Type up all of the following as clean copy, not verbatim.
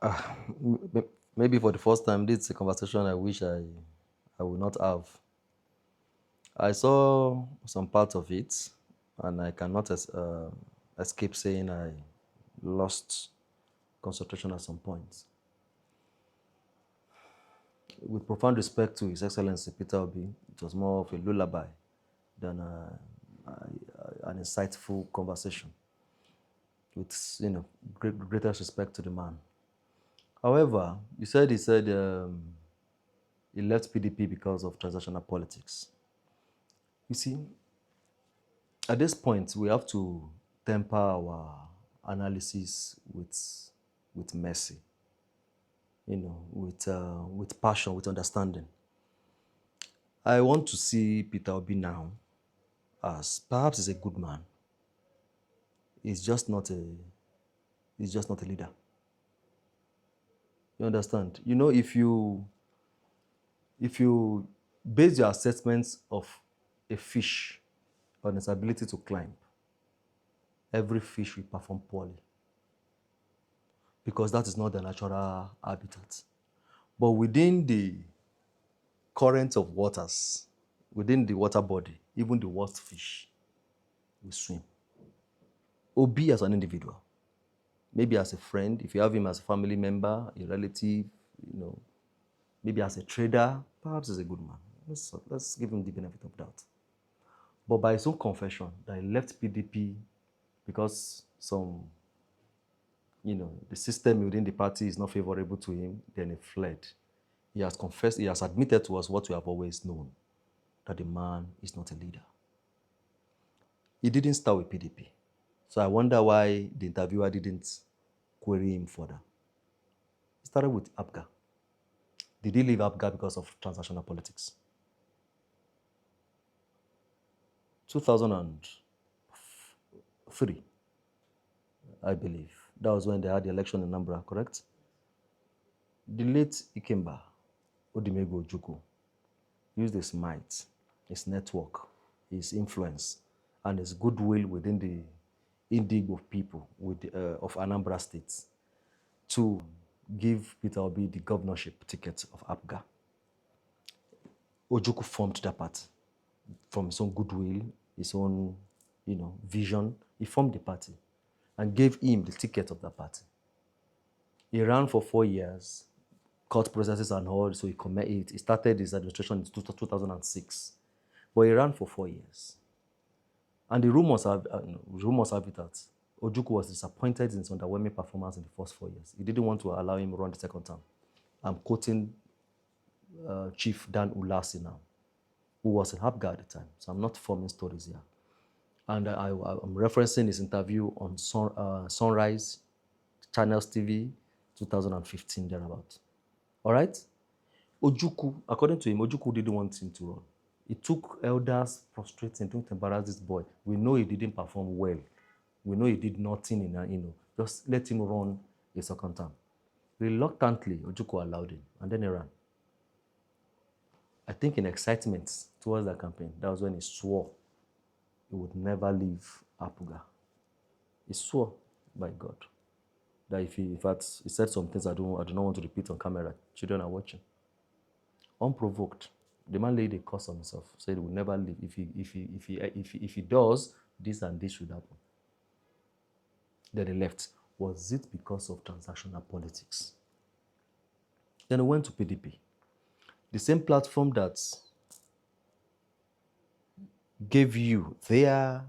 Ah, maybe for the first time, this is a conversation I wish I would not have. I saw some parts of it, and I cannot escape saying I lost concentration at some point. With profound respect to His Excellency Peter Obi, it was more of a lullaby than an insightful conversation. With greatest respect to the man. However, he said he left PDP because of transactional politics. You see, at this point, we have to temper our analysis with mercy, with passion, with understanding. I want to see Peter Obi now as perhaps he's a good man. He's just not a he's just not a leader. You understand? If you base your assessments of a fish on its ability to climb, every fish will perform poorly because that is not the natural habitat. But within the current of waters, within the water body, even the worst fish will swim. Obi as an individual, maybe as a friend, if you have him as a family member, a relative, maybe as a trader, perhaps he's a good man. Let's give him the benefit of doubt. But by his own confession, that he left PDP because the system within the party is not favorable to him, then he fled. He has confessed, he has admitted to us what we have always known, that the man is not a leader. He didn't start with PDP. So I wonder why the interviewer didn't query him further. He started with APGA. Did he leave APGA because of transactional politics? 2003, I believe. That was when they had the election in Nambra, correct? The late Ikemba Odimego Ojukwu used his might, his network, his influence, and his goodwill within the Indigo people of Anambra State to give Peter Obi the governorship ticket of APGA. Ojukwu formed that party from his own goodwill, his own, vision. He formed the party and gave him the ticket of that party. He ran for 4 years, court processes and all, so he started his administration in 2006. But he ran for 4 years. And the rumors have it that Ojukwu was disappointed in his underwhelming performance in the first 4 years. He didn't want to allow him run the second term. I'm quoting Chief Dan Ulasi now, who was in APGA at the time. So I'm not forming stories here. And I'm referencing his interview on Sunrise Channels TV, 2015, thereabout. All right? Ojukwu, according to him, Ojukwu didn't want him to run. It took elders prostrating to embarrass this boy. We know he didn't perform well. We know he did nothing just let him run a second term. Reluctantly, Ojukwu allowed him, and then he ran. I think in excitement towards that campaign, that was when he swore he would never leave Apuga. He swore by God that in fact, he said some things I do not want to repeat on camera. Children are watching. Unprovoked, the man laid a curse on himself, said he would never leave. If he does, this and this should happen. Then he left. Was it because of transactional politics? Then he went to PDP. The same platform that gave you their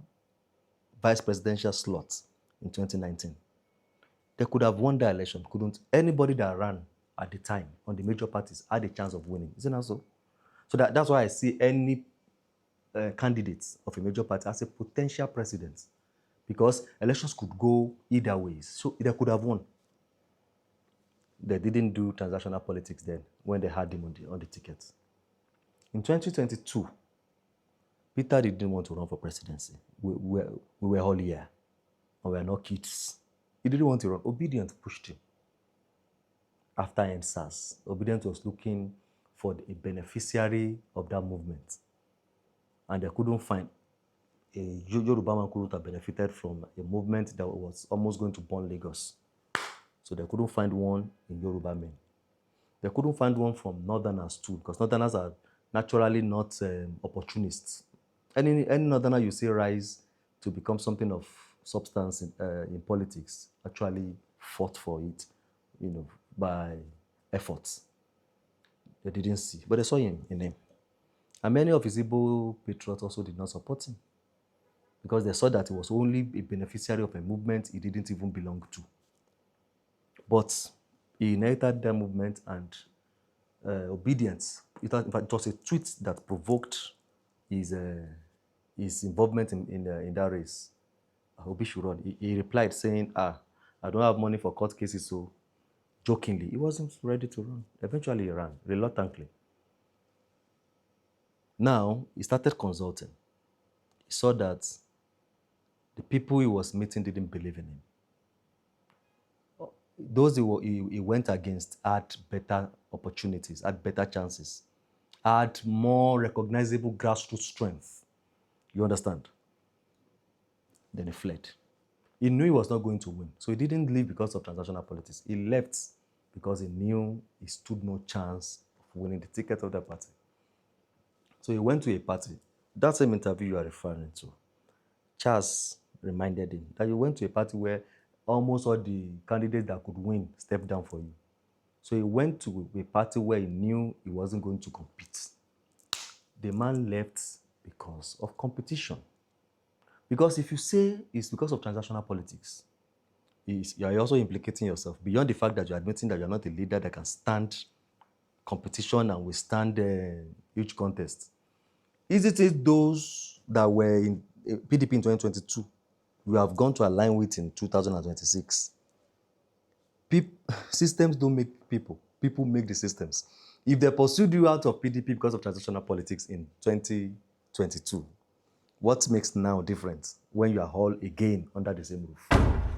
vice presidential slot in 2019. They could have won the election, couldn't? Anybody that ran at the time on the major parties had a chance of winning. Isn't that so? So that's why I see any candidates of a major party as a potential president, because elections could go either ways. So they could have won. They didn't do transactional politics then when they had him on the ticket. In 2022, Peter didn't want to run for presidency. We were all here, and we are not kids. He didn't want to run. Obedient pushed him. After MSAS, Obedient was looking for a beneficiary of that movement, and they couldn't find a Yoruba man who would have benefited from a movement that was almost going to burn Lagos. So they couldn't find one in Yoruba men. They couldn't find one from Northerners too, because Northerners are naturally not opportunists. Any Northerner you see rise to become something of substance in politics actually fought for it, by efforts. They didn't see, but they saw him in him. And many of his Igbo patriots also did not support him because they saw that he was only a beneficiary of a movement he didn't even belong to. But he inherited that movement and obedience. In fact, it was a tweet that provoked his involvement in that race. Obi should run. He replied saying, I don't have money for court cases, so jokingly, he wasn't ready to run. Eventually, he ran, reluctantly. Now, he started consulting. He saw that the people he was meeting didn't believe in him. Those he went against had better opportunities, had better chances, had more recognizable grassroots strength. You understand? Then he fled. He knew he was not going to win. So he didn't leave because of transactional politics. He left because he knew he stood no chance of winning the ticket of that party. So he went to a party. That same interview you are referring to, Charles reminded him that you went to a party where almost all the candidates that could win stepped down for you. So he went to a party where he knew he wasn't going to compete. The man left because of competition. Because if you say it's because of transactional politics, you are also implicating yourself beyond the fact that you're admitting that you're not a leader that can stand competition and withstand huge contests. Is it those that were in PDP in 2022 we have gone to align with in 2026? Systems don't make people. People make the systems. If they pursued you out of PDP because of transactional politics in 2022, what makes now different when you are all again under the same roof?